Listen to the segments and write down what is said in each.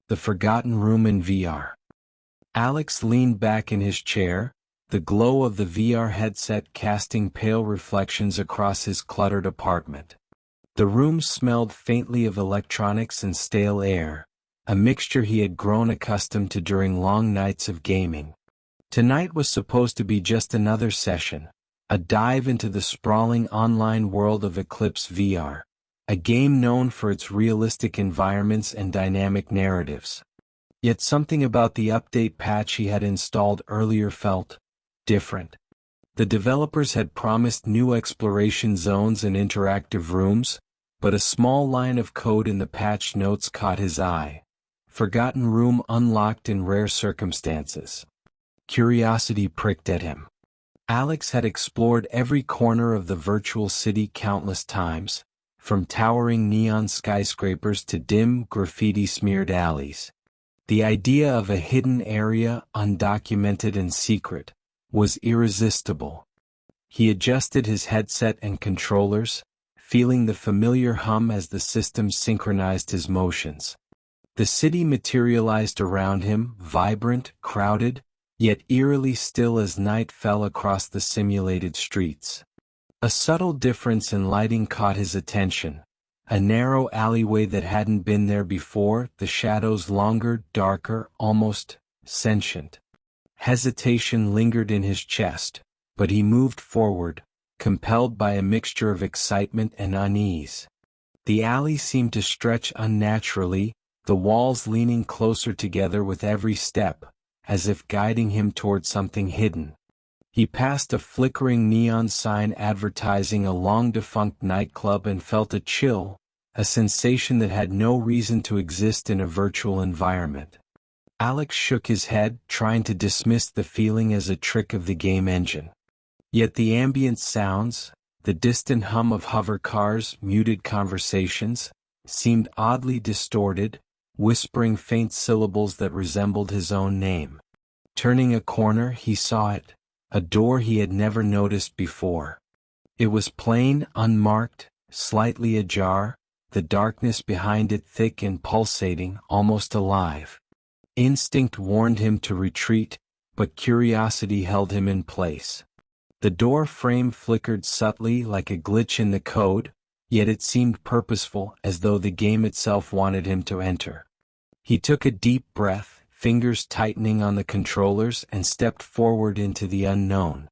The Forgotten Room in VR. Alex leaned back in his chair, the glow of the VR headset casting pale reflections across his cluttered apartment. The room smelled faintly of electronics and stale air, a mixture he had grown accustomed to during long nights of gaming. Tonight was supposed to be just another session, a dive into the sprawling online world of Eclipse VR, a game known for its realistic environments and dynamic narratives. Yet something about the update patch he had installed earlier felt different. The developers had promised new exploration zones and interactive rooms, but a small line of code in the patch notes caught his eye. Forgotten Room unlocked in rare circumstances. Curiosity pricked at him. Alex had explored every corner of the virtual city countless times, from towering neon skyscrapers to dim, graffiti-smeared alleys. The idea of a hidden area, undocumented and secret, was irresistible. He adjusted his headset and controllers, feeling the familiar hum as the system synchronized his motions. The city materialized around him, vibrant, crowded, yet eerily still as night fell across the simulated streets. A subtle difference in lighting caught his attention. A narrow alleyway that hadn't been there before, the shadows longer, darker, almost sentient. Hesitation lingered in his chest, but he moved forward, compelled by a mixture of excitement and unease. The alley seemed to stretch unnaturally, the walls leaning closer together with every step, as if guiding him toward something hidden. He passed a flickering neon sign advertising a long-defunct nightclub and felt a chill, a sensation that had no reason to exist in a virtual environment. Alex shook his head, trying to dismiss the feeling as a trick of the game engine. Yet the ambient sounds, the distant hum of hover cars, muted conversations, seemed oddly distorted, whispering faint syllables that resembled his own name. Turning a corner, he saw it, a door he had never noticed before. It was plain, unmarked, slightly ajar, the darkness behind it thick and pulsating, almost alive. Instinct warned him to retreat, but curiosity held him in place. The door frame flickered subtly like a glitch in the code, yet it seemed purposeful, as though the game itself wanted him to enter. He took a deep breath, fingers tightening on the controllers, and stepped forward into the unknown.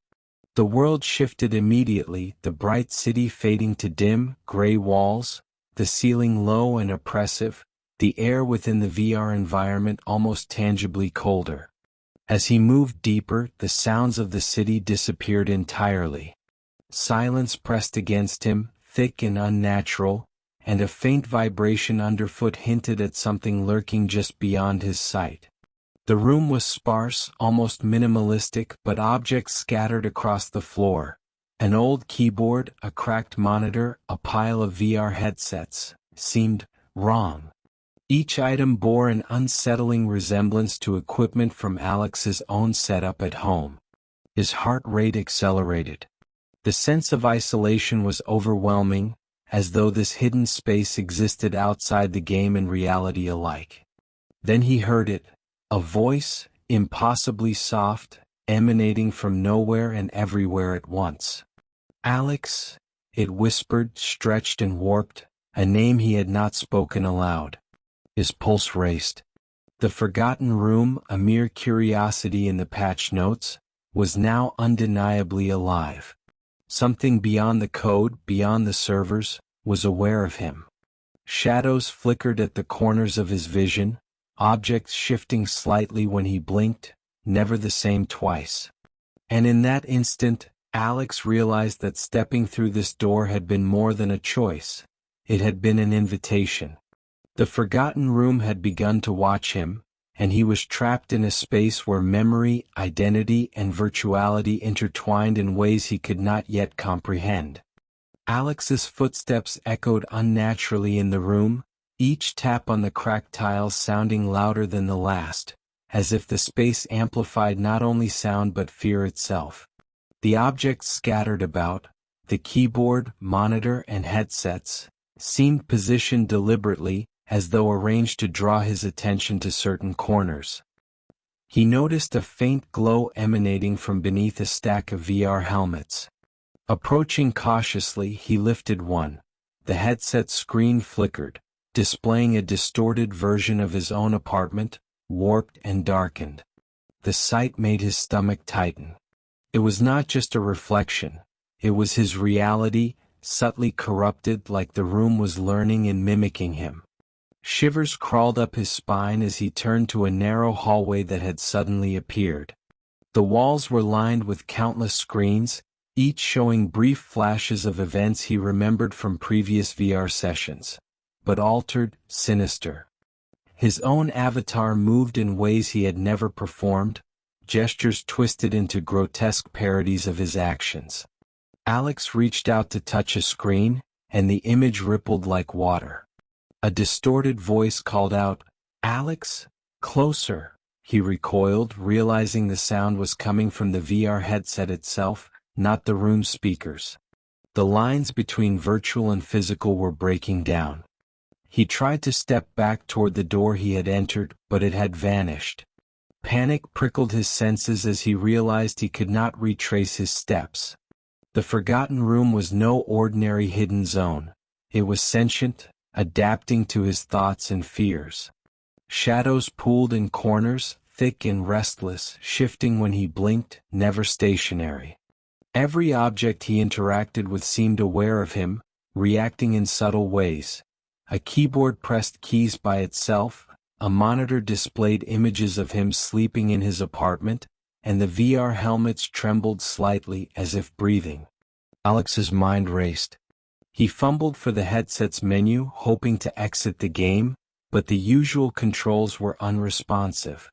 The world shifted immediately, the bright city fading to dim, gray walls, the ceiling low and oppressive, the air within the VR environment almost tangibly colder. As he moved deeper, the sounds of the city disappeared entirely. Silence pressed against him, thick and unnatural, and a faint vibration underfoot hinted at something lurking just beyond his sight. The room was sparse, almost minimalistic, but objects scattered across the floor. An old keyboard, a cracked monitor, a pile of VR headsets, seemed wrong. Each item bore an unsettling resemblance to equipment from Alex's own setup at home. His heart rate accelerated. The sense of isolation was overwhelming, as though this hidden space existed outside the game and reality alike. Then he heard it, a voice, impossibly soft, emanating from nowhere and everywhere at once. Alex, it whispered, stretched and warped, a name he had not spoken aloud. His pulse raced. The Forgotten Room, a mere curiosity in the patch notes, was now undeniably alive. Something beyond the code, beyond the servers, was aware of him. Shadows flickered at the corners of his vision, objects shifting slightly when he blinked, never the same twice. And in that instant, Alex realized that stepping through this door had been more than a choice. It had been an invitation. The Forgotten Room had begun to watch him, and he was trapped in a space where memory, identity, and virtuality intertwined in ways he could not yet comprehend. Alex's footsteps echoed unnaturally in the room, each tap on the cracked tiles sounding louder than the last, as if the space amplified not only sound but fear itself. The objects scattered about, the keyboard, monitor, and headsets, seemed positioned deliberately, as though arranged to draw his attention to certain corners. He noticed a faint glow emanating from beneath a stack of VR helmets. Approaching cautiously, he lifted one. The headset screen flickered, displaying a distorted version of his own apartment, warped and darkened. The sight made his stomach tighten. It was not just a reflection, it was his reality, subtly corrupted like the room was learning and mimicking him. Shivers crawled up his spine as he turned to a narrow hallway that had suddenly appeared. The walls were lined with countless screens, each showing brief flashes of events he remembered from previous VR sessions, but altered, sinister. His own avatar moved in ways he had never performed, gestures twisted into grotesque parodies of his actions. Alex reached out to touch a screen, and the image rippled like water. A distorted voice called out, "Alex, closer." He recoiled, realizing the sound was coming from the VR headset itself, not the room's speakers. The lines between virtual and physical were breaking down. He tried to step back toward the door he had entered, but it had vanished. Panic prickled his senses as he realized he could not retrace his steps. The forgotten room was no ordinary hidden zone. It was sentient, adapting to his thoughts and fears. Shadows pooled in corners, thick and restless, shifting when he blinked, never stationary. Every object he interacted with seemed aware of him, reacting in subtle ways. A keyboard pressed keys by itself, a monitor displayed images of him sleeping in his apartment, and the VR helmets trembled slightly as if breathing. Alex's mind raced. He fumbled for the headset's menu, hoping to exit the game, but the usual controls were unresponsive.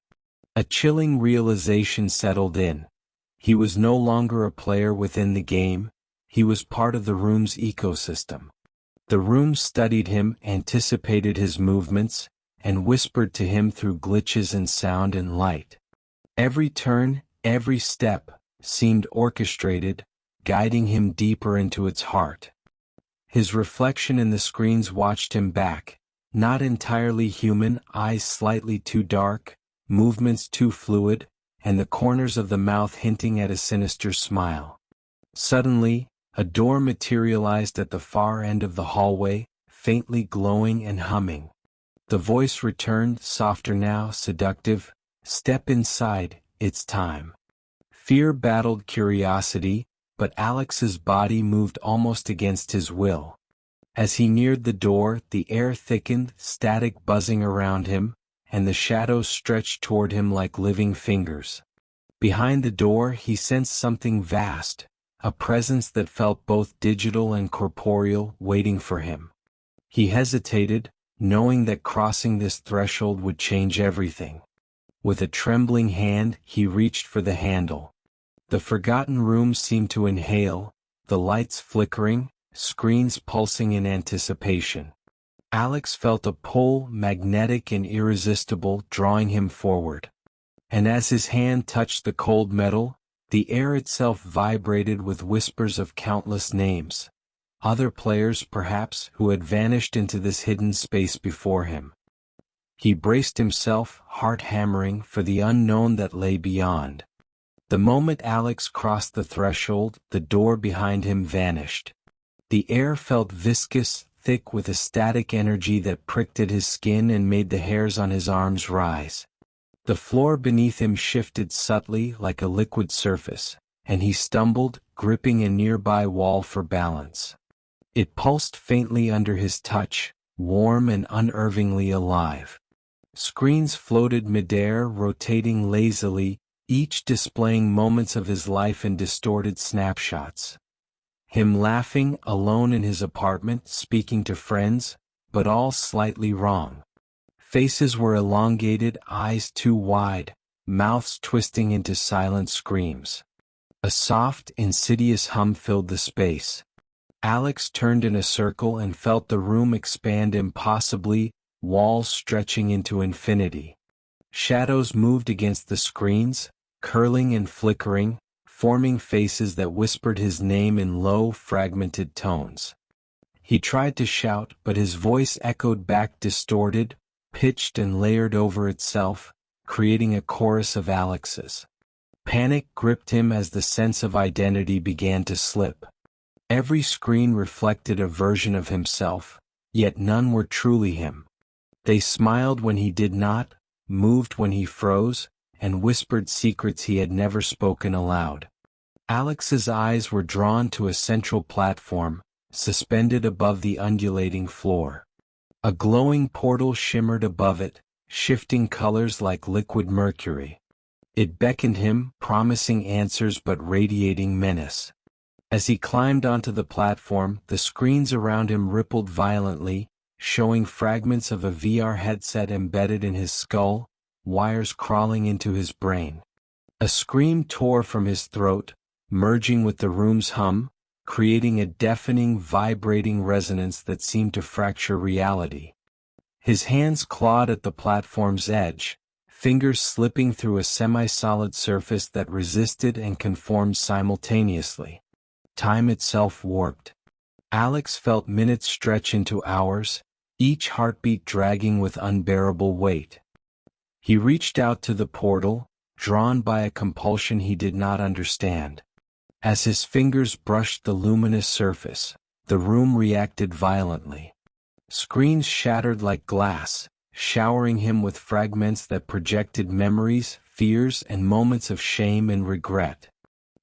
A chilling realization settled in. He was no longer a player within the game, he was part of the room's ecosystem. The room studied him, anticipated his movements, and whispered to him through glitches in sound and light. Every turn, every step, seemed orchestrated, guiding him deeper into its heart. His reflection in the screens watched him back, not entirely human, eyes slightly too dark, movements too fluid, and the corners of the mouth hinting at a sinister smile. Suddenly, a door materialized at the far end of the hallway, faintly glowing and humming. The voice returned, softer now, seductive, "Step inside, it's time." Fear battled curiosity, but Alex's body moved almost against his will. As he neared the door, the air thickened, static buzzing around him, and the shadows stretched toward him like living fingers. Behind the door he sensed something vast, a presence that felt both digital and corporeal, waiting for him. He hesitated, knowing that crossing this threshold would change everything. With a trembling hand, he reached for the handle. The forgotten room seemed to inhale, the lights flickering, screens pulsing in anticipation. Alex felt a pull, magnetic and irresistible, drawing him forward. And as his hand touched the cold metal, the air itself vibrated with whispers of countless names. Other players, perhaps, who had vanished into this hidden space before him. He braced himself, heart hammering, for the unknown that lay beyond. The moment Alex crossed the threshold, the door behind him vanished. The air felt viscous, thick with a static energy that pricked at his skin and made the hairs on his arms rise. The floor beneath him shifted subtly like a liquid surface, and he stumbled, gripping a nearby wall for balance. It pulsed faintly under his touch, warm and unervingly alive. Screens floated midair, rotating lazily, each displaying moments of his life in distorted snapshots. Him laughing, alone in his apartment, speaking to friends, but all slightly wrong. Faces were elongated, eyes too wide, mouths twisting into silent screams. A soft, insidious hum filled the space. Alex turned in a circle and felt the room expand impossibly, walls stretching into infinity. Shadows moved against the screens, curling and flickering, forming faces that whispered his name in low, fragmented tones. He tried to shout, but his voice echoed back distorted, pitched and layered over itself, creating a chorus of Alex's. Panic gripped him as the sense of identity began to slip. Every screen reflected a version of himself, yet none were truly him. They smiled when he did not, moved when he froze, and whispered secrets he had never spoken aloud. Alex's eyes were drawn to a central platform, suspended above the undulating floor. A glowing portal shimmered above it, shifting colors like liquid mercury. It beckoned him, promising answers but radiating menace. As he climbed onto the platform, the screens around him rippled violently, showing fragments of a VR headset embedded in his skull, wires crawling into his brain. A scream tore from his throat, merging with the room's hum, creating a deafening, vibrating resonance that seemed to fracture reality. His hands clawed at the platform's edge, fingers slipping through a semi-solid surface that resisted and conformed simultaneously. Time itself warped. Alex felt minutes stretch into hours, each heartbeat dragging with unbearable weight. He reached out to the portal, drawn by a compulsion he did not understand. As his fingers brushed the luminous surface, the room reacted violently. Screens shattered like glass, showering him with fragments that projected memories, fears, and moments of shame and regret.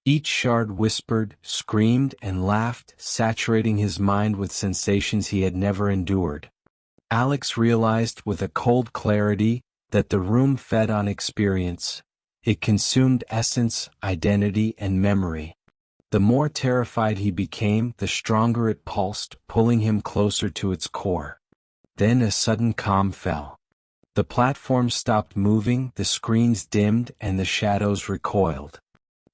Each shard whispered, screamed, and laughed, saturating his mind with sensations he had never endured. Alex realized with a cold clarity that the room fed on experience. It consumed essence, identity, and memory. The more terrified he became, the stronger it pulsed, pulling him closer to its core. Then a sudden calm fell. The platform stopped moving, the screens dimmed, and the shadows recoiled.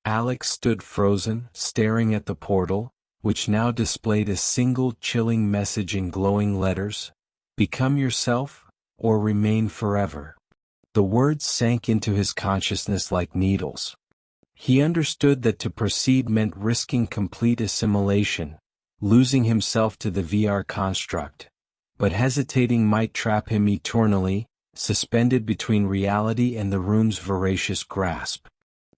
Alex stood frozen, staring at the portal, which now displayed a single chilling message in glowing letters: "Become yourself, or remain forever." The words sank into his consciousness like needles. He understood that to proceed meant risking complete assimilation, losing himself to the VR construct. But hesitating might trap him eternally, suspended between reality and the room's voracious grasp.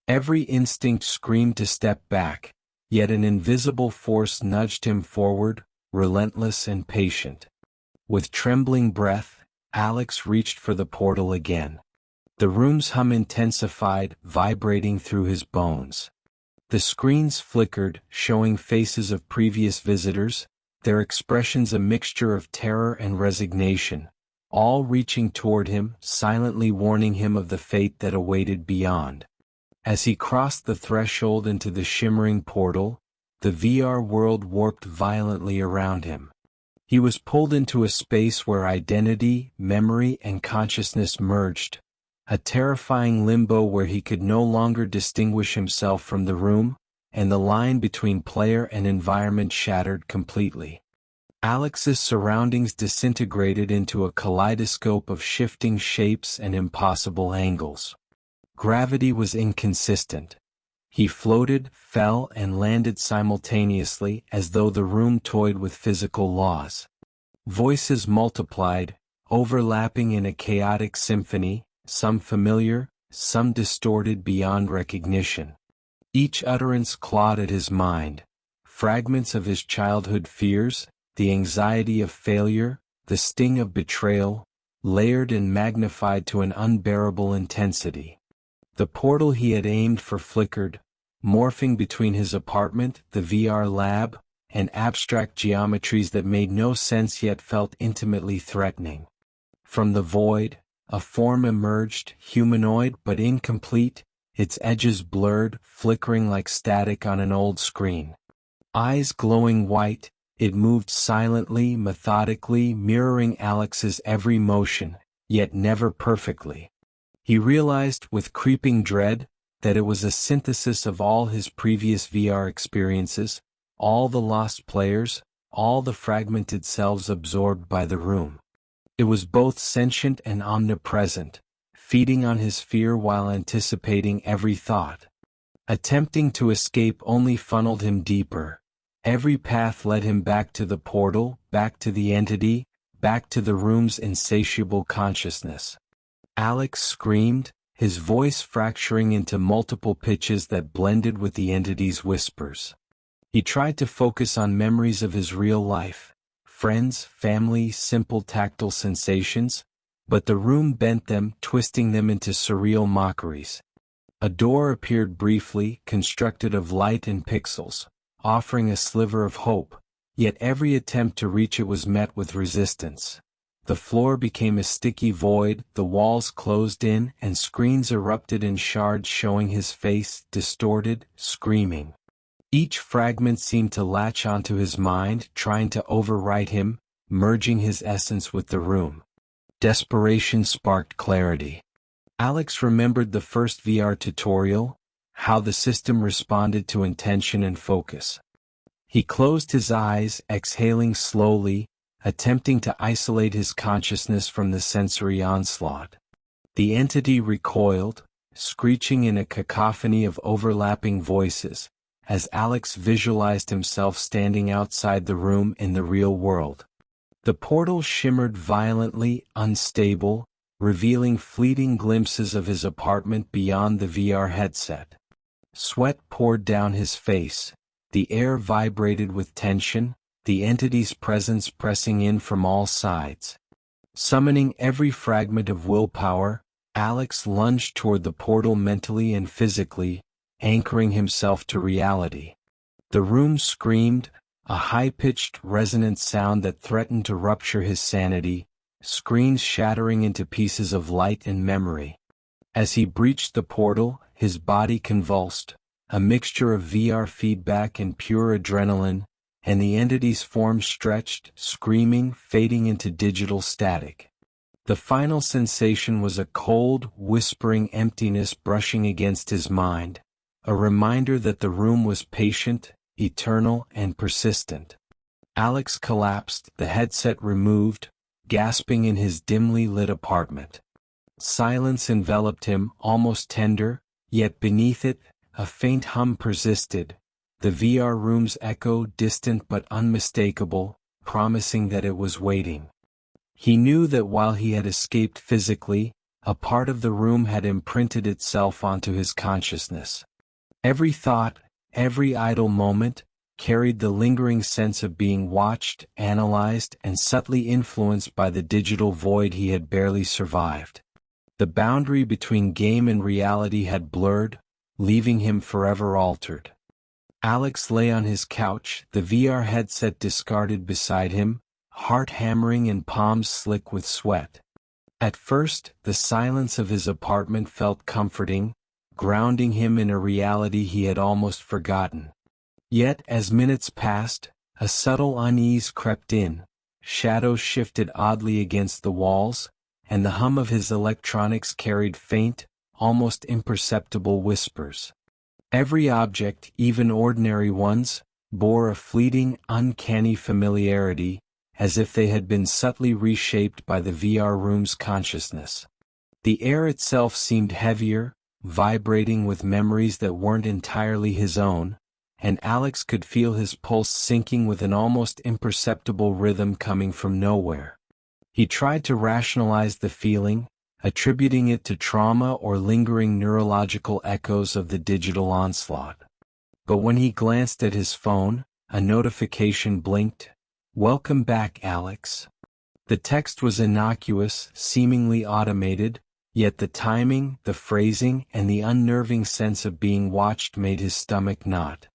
Every instinct screamed to step back, yet an invisible force nudged him forward, relentless and patient. With trembling breath, Alex reached for the portal again. The room's hum intensified, vibrating through his bones. The screens flickered, showing faces of previous visitors, their expressions a mixture of terror and resignation, all reaching toward him, silently warning him of the fate that awaited beyond. As he crossed the threshold into the shimmering portal, the VR world warped violently around him. He was pulled into a space where identity, memory, and consciousness merged, a terrifying limbo where he could no longer distinguish himself from the room, and the line between player and environment shattered completely. Alex's surroundings disintegrated into a kaleidoscope of shifting shapes and impossible angles. Gravity was inconsistent. He floated, fell, and landed simultaneously as though the room toyed with physical laws. Voices multiplied, overlapping in a chaotic symphony, some familiar, some distorted beyond recognition. Each utterance clawed at his mind, fragments of his childhood fears, the anxiety of failure, the sting of betrayal, layered and magnified to an unbearable intensity. The portal he had aimed for flickered, morphing between his apartment, the VR lab, and abstract geometries that made no sense yet felt intimately threatening. From the void, a form emerged, humanoid but incomplete, its edges blurred, flickering like static on an old screen. Eyes glowing white, it moved silently, methodically, mirroring Alex's every motion, yet never perfectly. He realized with creeping dread that it was a synthesis of all his previous VR experiences, all the lost players, all the fragmented selves absorbed by the room. It was both sentient and omnipresent, feeding on his fear while anticipating every thought. Attempting to escape only funneled him deeper, Every path led him back to the portal, back to the entity, back to the room's insatiable consciousness. Alex screamed, his voice fracturing into multiple pitches that blended with the entity's whispers. He tried to focus on memories of his real life, friends, family, simple tactile sensations, but the room bent them, twisting them into surreal mockeries. A door appeared briefly, constructed of light and pixels, offering a sliver of hope, yet every attempt to reach it was met with resistance. The floor became a sticky void, the walls closed in, and screens erupted in shards showing his face, distorted, screaming. Each fragment seemed to latch onto his mind, trying to overwrite him, merging his essence with the room. Desperation sparked clarity. Alex remembered the first VR tutorial, how the system responded to intention and focus. He closed his eyes, exhaling slowly, attempting to isolate his consciousness from the sensory onslaught. The entity recoiled, screeching in a cacophony of overlapping voices, as Alex visualized himself standing outside the room in the real world. The portal shimmered violently, unstable, revealing fleeting glimpses of his apartment beyond the VR headset. Sweat poured down his face, the air vibrated with tension, the entity's presence pressing in from all sides. Summoning every fragment of willpower, Alex lunged toward the portal mentally and physically, anchoring himself to reality. The room screamed, a high-pitched, resonant sound that threatened to rupture his sanity, screens shattering into pieces of light and memory. As he breached the portal, his body convulsed, a mixture of VR feedback and pure adrenaline, and the entity's form stretched, screaming, fading into digital static. The final sensation was a cold, whispering emptiness brushing against his mind, a reminder that the room was patient, eternal, and persistent. Alex collapsed, the headset removed, gasping in his dimly lit apartment. Silence enveloped him, almost tender, yet beneath it, a faint hum persisted, the VR room's echo distant but unmistakable, promising that it was waiting. He knew that while he had escaped physically, a part of the room had imprinted itself onto his consciousness. Every thought, every idle moment, carried the lingering sense of being watched, analyzed, and subtly influenced by the digital void he had barely survived. The boundary between game and reality had blurred, leaving him forever altered. Alex lay on his couch, the VR headset discarded beside him, heart hammering and palms slick with sweat. At first, the silence of his apartment felt comforting, grounding him in a reality he had almost forgotten. Yet, as minutes passed, a subtle unease crept in, shadows shifted oddly against the walls, and the hum of his electronics carried faint, almost imperceptible whispers. Every object, even ordinary ones, bore a fleeting, uncanny familiarity, as if they had been subtly reshaped by the VR room's consciousness. The air itself seemed heavier, vibrating with memories that weren't entirely his own, and Alex could feel his pulse sinking with an almost imperceptible rhythm coming from nowhere. He tried to rationalize the feeling, attributing it to trauma or lingering neurological echoes of the digital onslaught. But when he glanced at his phone, a notification blinked. "Welcome back, Alex." The text was innocuous, seemingly automated, yet the timing, the phrasing, and the unnerving sense of being watched made his stomach knot.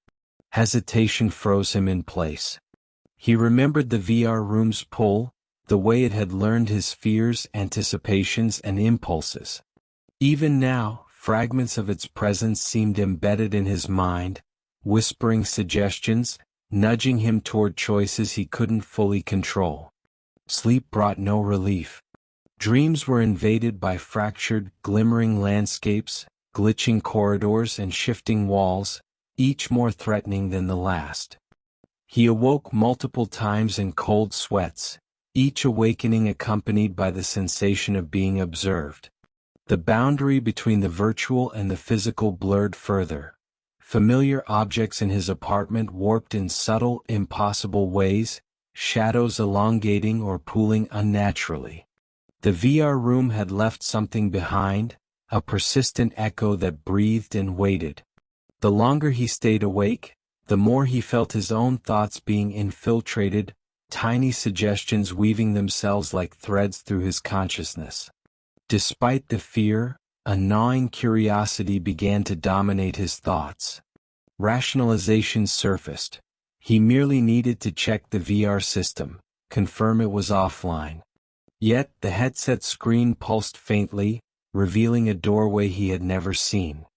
Hesitation froze him in place. He remembered the VR room's pull, the way it had learned his fears, anticipations, and impulses. Even now, fragments of its presence seemed embedded in his mind, whispering suggestions, nudging him toward choices he couldn't fully control. Sleep brought no relief. Dreams were invaded by fractured, glimmering landscapes, glitching corridors, and shifting walls, each more threatening than the last. He awoke multiple times in cold sweats, each awakening accompanied by the sensation of being observed. The boundary between the virtual and the physical blurred further. Familiar objects in his apartment warped in subtle, impossible ways, shadows elongating or pooling unnaturally. The VR room had left something behind, a persistent echo that breathed and waited. The longer he stayed awake, the more he felt his own thoughts being infiltrated, tiny suggestions weaving themselves like threads through his consciousness. Despite the fear, a gnawing curiosity began to dominate his thoughts. Rationalizations surfaced. He merely needed to check the VR system, confirm it was offline. Yet the headset screen pulsed faintly, revealing a doorway he had never seen.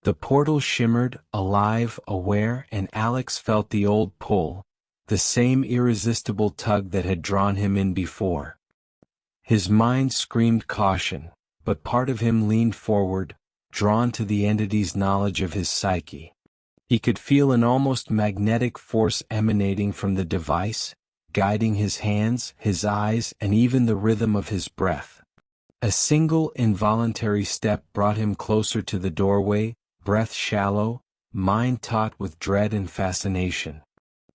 The portal shimmered, alive, aware, and Alex felt the old pull, the same irresistible tug that had drawn him in before. His mind screamed caution, but part of him leaned forward, drawn to the entity's knowledge of his psyche. He could feel an almost magnetic force emanating from the device, guiding his hands, his eyes, and even the rhythm of his breath. A single involuntary step brought him closer to the doorway, breath shallow, mind taut with dread and fascination.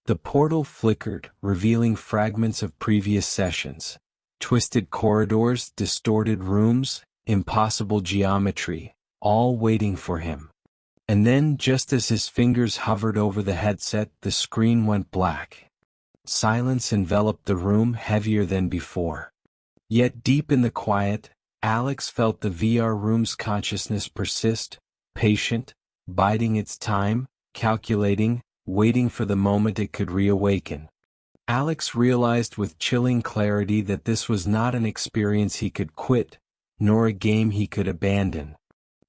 The portal flickered, revealing fragments of previous sessions. Twisted corridors, distorted rooms, impossible geometry, all waiting for him. And then, just as his fingers hovered over the headset, the screen went black. Silence enveloped the room, heavier than before. Yet deep in the quiet, Alex felt the VR room's consciousness persist, patient, biding its time, calculating, waiting for the moment it could reawaken. Alex realized with chilling clarity that this was not an experience he could quit, nor a game he could abandon.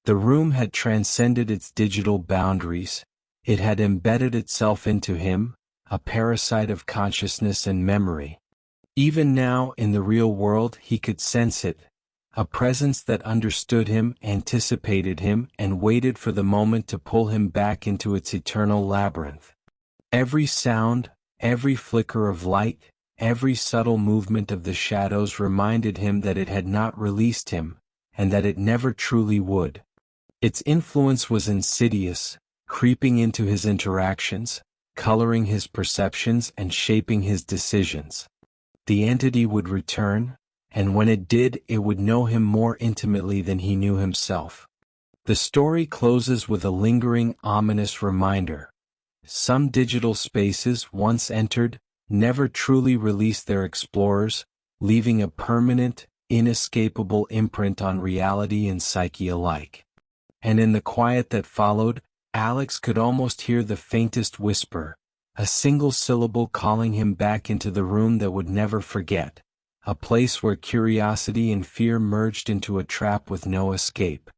The room had transcended its digital boundaries. It had embedded itself into him, a parasite of consciousness and memory. Even now, in the real world, he could sense it, a presence that understood him, anticipated him, and waited for the moment to pull him back into its eternal labyrinth. Every sound, every flicker of light, every subtle movement of the shadows reminded him that it had not released him, and that it never truly would. Its influence was insidious, creeping into his interactions, coloring his perceptions and shaping his decisions. The entity would return, and when it did, it would know him more intimately than he knew himself. The story closes with a lingering, ominous reminder. Some digital spaces, once entered, never truly release their explorers, leaving a permanent, inescapable imprint on reality and psyche alike. And in the quiet that followed, Alex could almost hear the faintest whisper, a single syllable calling him back into the room that would never forget, a place where curiosity and fear merged into a trap with no escape.